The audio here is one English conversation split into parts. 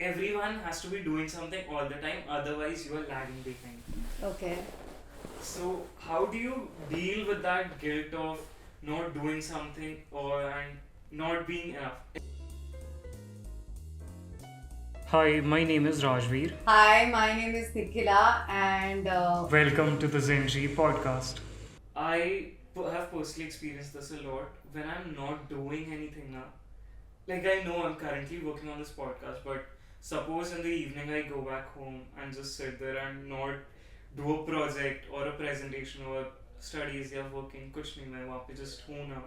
everyone has to be doing something all the time, otherwise you are lagging behind. Okay. So how do you deal with that guilt of not doing something or and not being enough? Hi, my name is Rajveer. Hi, my name is Nikhila, and Welcome to the Zen-G Podcast. I have personally experienced this a lot when I'm not doing anything now. Like, I know I'm currently working on this podcast, but suppose in the evening I go back home and just sit there and not do a project or a presentation or studies या working कुछ नहीं मैं वहाँ पे just हूँ ना.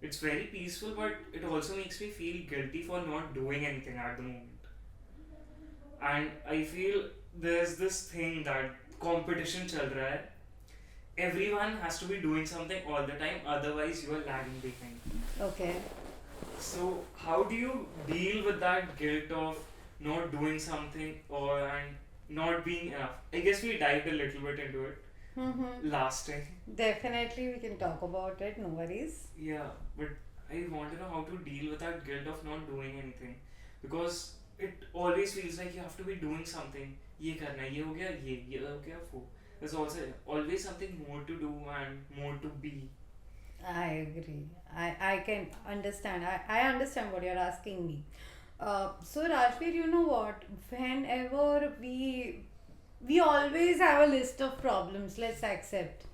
It's very peaceful, but it also makes me feel guilty for not doing anything at the moment. And I feel there's this thing that competition चल रहा है. Everyone has to be doing something all the time, otherwise you are lagging behind. okay. So how do you deal with that guilt of not doing something or and not being enough? I guess we dived a little bit into it Mm-hmm. last time. Definitely, we can talk about it. No worries. Yeah, but I want to know how to deal with that guilt of not doing anything, because it always feels like you have to be doing something. ये करना है, ये हो गया, ये हो गया, वो. There's also always something more to do and more to be. I agree. I can understand. I understand what you're asking me. So Rajveer, you know what? Whenever we always have a list of problems. Let's accept.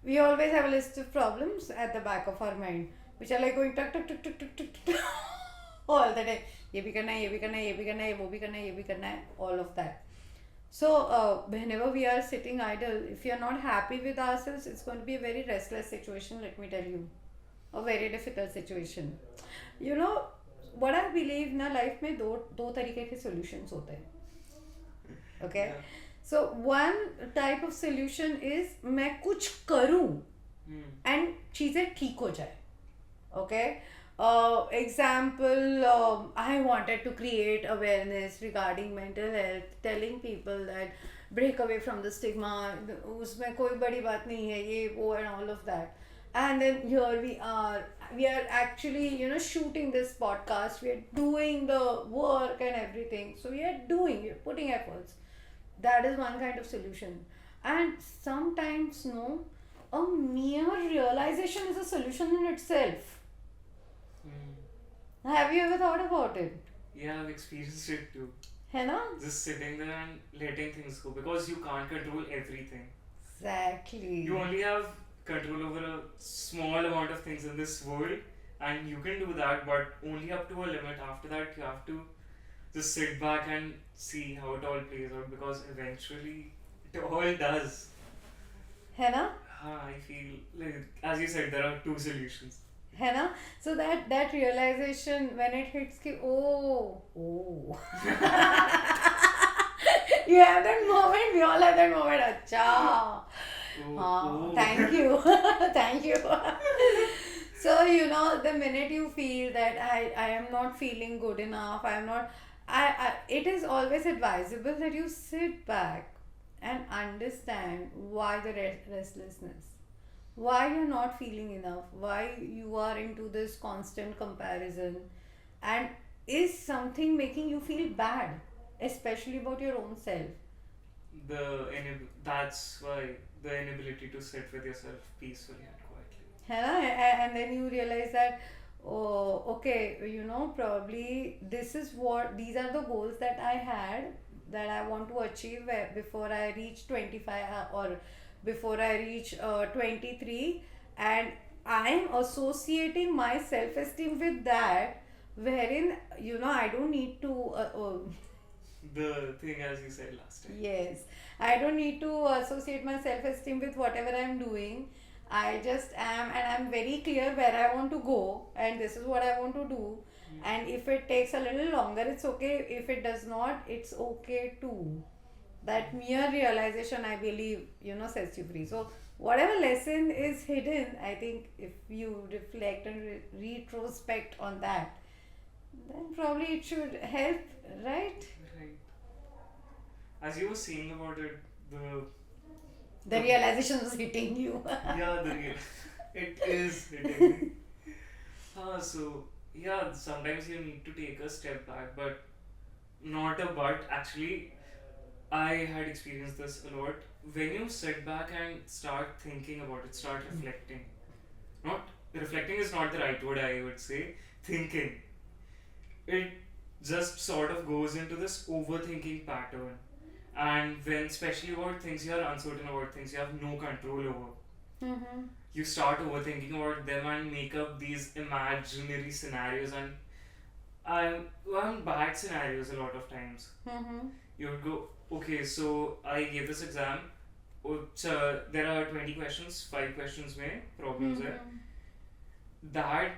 We always have a list of problems at the back of our mind, which are like going tuck tuck tuck tuck tuck tuck tuck all the time. ये भी करना है, ये भी करना है, ये भी करना है, वो भी करना है, ये भी करना है, all of that. So, whenever we are sitting idle, if you are not happy with ourselves, it's going to be a very restless situation, let me tell you. A very difficult situation. You know, what I believe ना life में दो तरीके के solutions होते हैं. Okay? Yeah. So, one type of solution is मैं कुछ करूँ and चीज़ें ठीक हो जाए. Okay? Example, I wanted to create awareness regarding mental health, telling people that break away from the stigma, उसमें कोई बड़ी बात नहीं है ये वो and all of that. And then here we are actually shooting this podcast, we are doing the work and everything, so we are putting efforts. That is one kind of solution. And sometimes a mere realization is a solution in itself. Have you ever thought about it? Yeah, I've experienced it too. है ना? Just sitting there and letting things go, because you can't control everything. Exactly. You only have control over a small amount of things in this world, and you can do that, but only up to a limit. After that, you have to just sit back and see how it all plays out, because eventually it all does. है ना? I feel like, as you said, there are two solutions. है ना? So that realization when it hits कि oh you have that moment, we all have that moment. अच्छा thank you thank you. So the minute you feel that I am not feeling good enough, I am not it is always advisable that you sit back and understand why the restlessness, why you're not feeling enough, why you are into this constant comparison, and is something making you feel bad, especially about your own self. That's why the inability to sit with yourself peacefully and quietly. है ना? And then you realize that oh okay, probably these are the goals that I had, that I want to achieve before I reach 25 or before I reach 23, and I am associating my self-esteem with that, wherein I don't need to The thing as you said last time. yes, I don't need to associate my self-esteem with whatever I'm doing. I just am, and I'm very clear where I want to go, and this is what I want to do. And if it takes a little longer, it's okay. If it does not, it's okay too. That mere realization, I believe, sets you free. So whatever lesson is hidden, I think if you reflect and retrospect on that, then probably it should help, right? Right. As you were saying about it, The realization was hitting you. it is hitting me. So yeah, sometimes you need to take a step back, but not a but, actually, I had experienced this a lot. When you sit back and start thinking about it, start reflecting. Not reflecting is not the right word, I would say. Thinking. It just sort of goes into this overthinking pattern. And when, especially about things you are uncertain about, things you have no control over, Mm-hmm. you start overthinking about them and make up these imaginary scenarios. And bad scenarios a lot of times. Mm-hmm. You would go, okay, so I gave this exam. There are 20 questions, 5 questions में problems है. That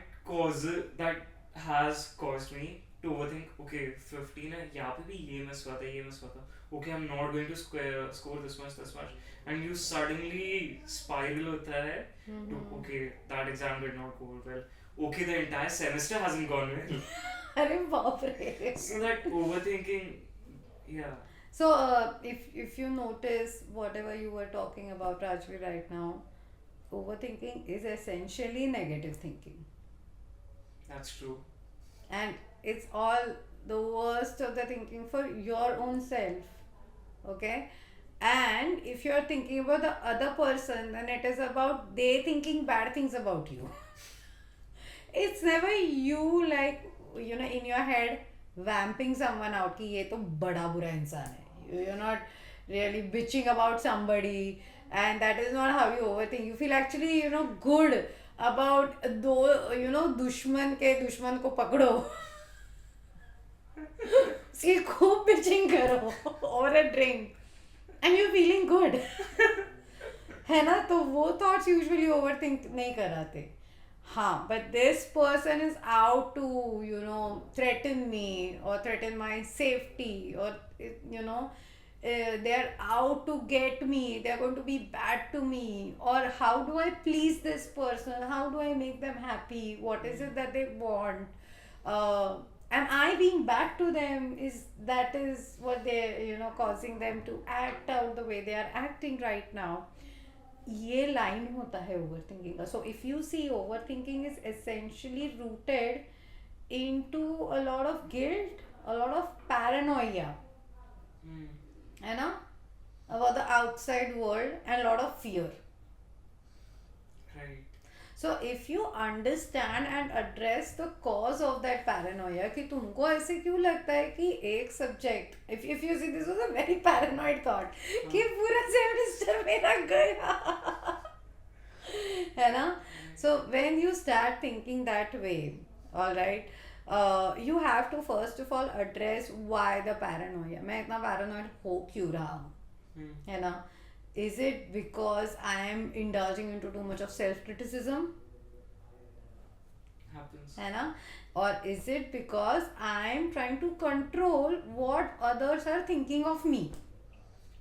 has caused me to overthink. Okay, 15 है, यहाँ पे भी ये miss हुआ था, ये miss हुआ था. Okay, I'm not going to score this much, and you suddenly spiral होता है to, okay, that exam did not go well. Okay, the entire semester hasn't gone well. अरे बाप रे. So that overthinking, yeah. So if you notice whatever you were talking about, Rajvi, right now, overthinking is essentially negative thinking. That's true. And it's all the worst of the thinking for your own self. Okay? And if you're thinking about the other person, then it is about they thinking bad things about you. It's never you, like, you know, in your head vamping someone out कि ये तो बड़ा बुरा इंसान है. You're not really bitching about somebody, and that is not how you overthink. You feel actually, you know, good about though, you know, दुश्मन के दुश्मन को पकड़ो. उसकी खूब bitching करो over a drink, and you're feeling good. है ना? तो वो thoughts usually overthink नहीं कराते. हाँ, but this person is out to, you know, threaten me or threaten my safety, or, you know, they're out to get me, they're going to be bad to me, or how do I please this person, how do I make them happy, what is it that they want, am I being bad to them, is what they, you know, causing them to act out the way they are acting right now. ये line होता है overthinking का. So if you see overthinking is essentially rooted into a lot of guilt, a lot of paranoia, है ना, about the outside world, and a lot of fear. Right. So if you understand and address the cause of that paranoia, कि तुमको ऐसे क्यों लगता है कि एक subject, if you see, this was a very paranoid thought, कि पूरा semester मेरा गया, है ना. So when you start thinking that way, all right, you have to first of all address why the paranoia. मैं इतना paranoid हो क्यों रहा हूँ, है ना. Is it because I am indulging into too much of self-criticism? Happens. है ना. Or is it because I am trying to control what others are thinking of me?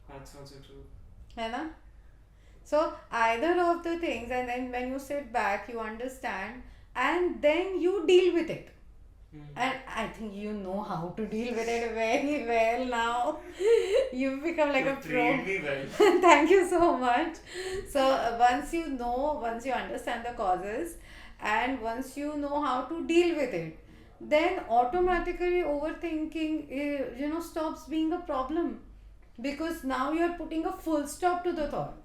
That's also true. है ना. So either of the things, and then when you sit back, you understand, and then you deal with it. And I think you know how to deal with it very well now. You've become like a pro. Trained me well. Thank you so much. So once you understand the causes, and once you know how to deal with it, then automatically overthinking, you know, stops being a problem, because now you're putting a full stop to the thought.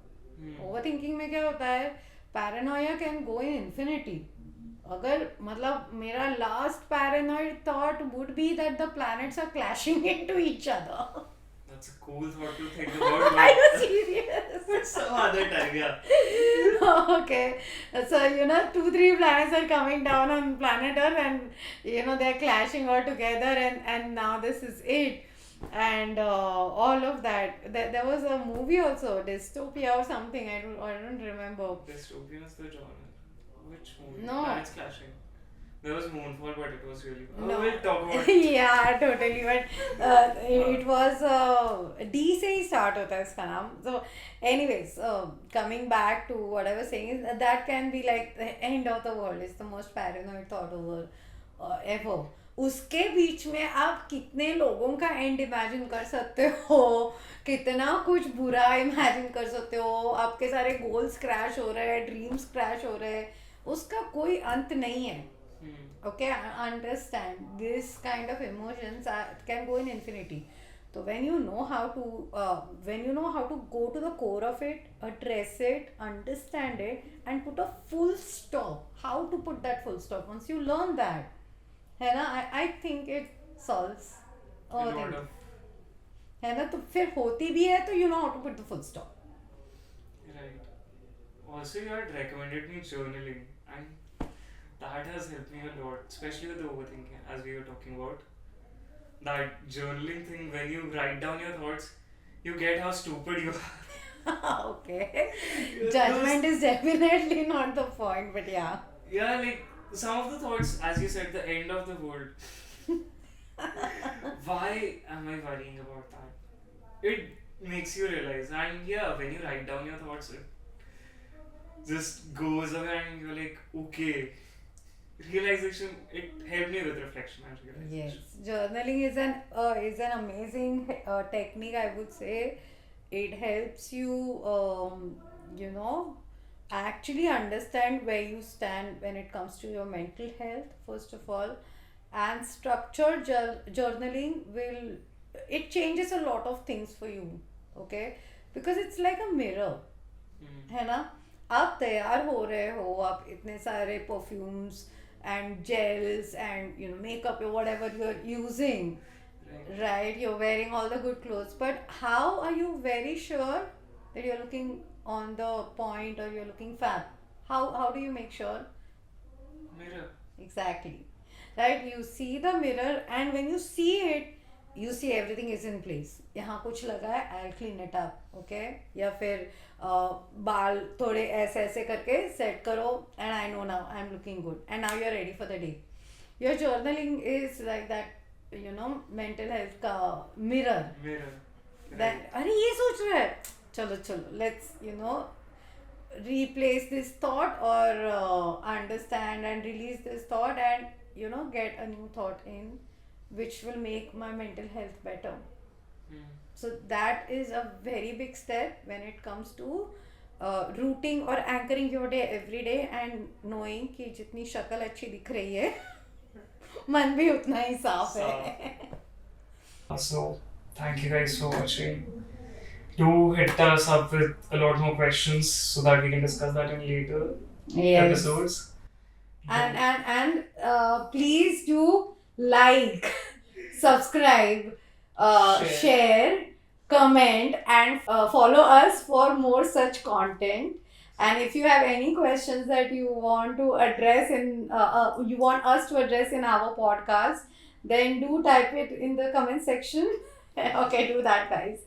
Overthinking में क्या होता है? Paranoia can go in infinity. अगर मतलब मेरा last paranoid thought would be that the planets are clashing into each other. That's a cool thought to think about. Are you serious? But some other time, yeah. Okay, so you know 2-3 planets are coming down on planet Earth, and you know they're clashing all together, and now this is it, and all of that. There was a movie also, Dystopia or something. I don't remember. Dystopia is the genre. Which movie? No. Planets clashing. There was Moonfall, but it was really. No. We'll talk about it. Yeah, totally. But it was D से ही start होता है इसका नाम. So, anyways, coming back to what I was saying is that can be like the end of the world. It's the most paranoid thought over ever. उसके बीच में आप कितने लोगों का एंड इमेजिन कर सकते हो, कितना कुछ बुरा इमेजिन कर सकते हो, आपके सारे गोल्स क्रैश हो रहे हैं, ड्रीम्स क्रैश हो रहे हैं, उसका कोई अंत नहीं है. Okay, I understand this kind of emotions can go in infinity. So when you know how to go to the core of it, address it, understand it, and put a full stop. How to put that full stop? Once you learn that, है ना, I think it solves A all lot things. of है ना, तो फिर होती भी है तो you know how to put the full stop. right. Also, you had recommended me journaling, and that has helped me a lot, especially with the overthinking, as we were talking about. That journaling thing, when you write down your thoughts, you get how stupid you Okay. are. Judgment is definitely not the point, but yeah. Yeah, like some of the thoughts, as you said, the end of the world. Why am I worrying about that? It makes you realize, and yeah, when you write down your thoughts, it just goes away, and you're like, okay. Realization, it helped me with reflection and Yes, realization. journaling is an amazing technique. I would say it helps you, you know, actually understand where you stand when it comes to your mental health. First of all, and structured journaling will it changes a lot of things for you. Okay, because it's like a mirror. Hmm. है ना, आप तैयार हो रहे हो, आप इतने सारे perfumes and gels and makeup or whatever you're using, Right. right? You're wearing all the good clothes, but how are you very sure that you're looking on the point or you're looking fab? How do you make sure? Mirror. Exactly. Right? You see the mirror, and when you see it, you see everything is in place. यहाँ कुछ लगा है, I'll clean it up, okay? या फिर बाल थोड़े ऐसे ऐसे करके सेट करो, and I know now I'm looking good, and now you're ready for the day. Your journaling is like that, mental health का mirror. Mirror. That Right. अरे ये सोच रहा है, चलो चलो, let's replace this thought or understand and release this thought, and get a new thought in which will make my mental health better. Hmm. So that is a very big step when it comes to rooting or anchoring your day every day, and knowing कि जितनी शक्ल अच्छी दिख रही है मन भी उतना ही साफ है. So, thank you guys for watching. Do hit us up with a lot more questions so that we can discuss that in later episodes. And please do like, subscribe, share, comment, and follow us for more such content. And if you have any questions that you want to address you want us to address in our podcast, then do type it in the comment section. Okay, do that, guys.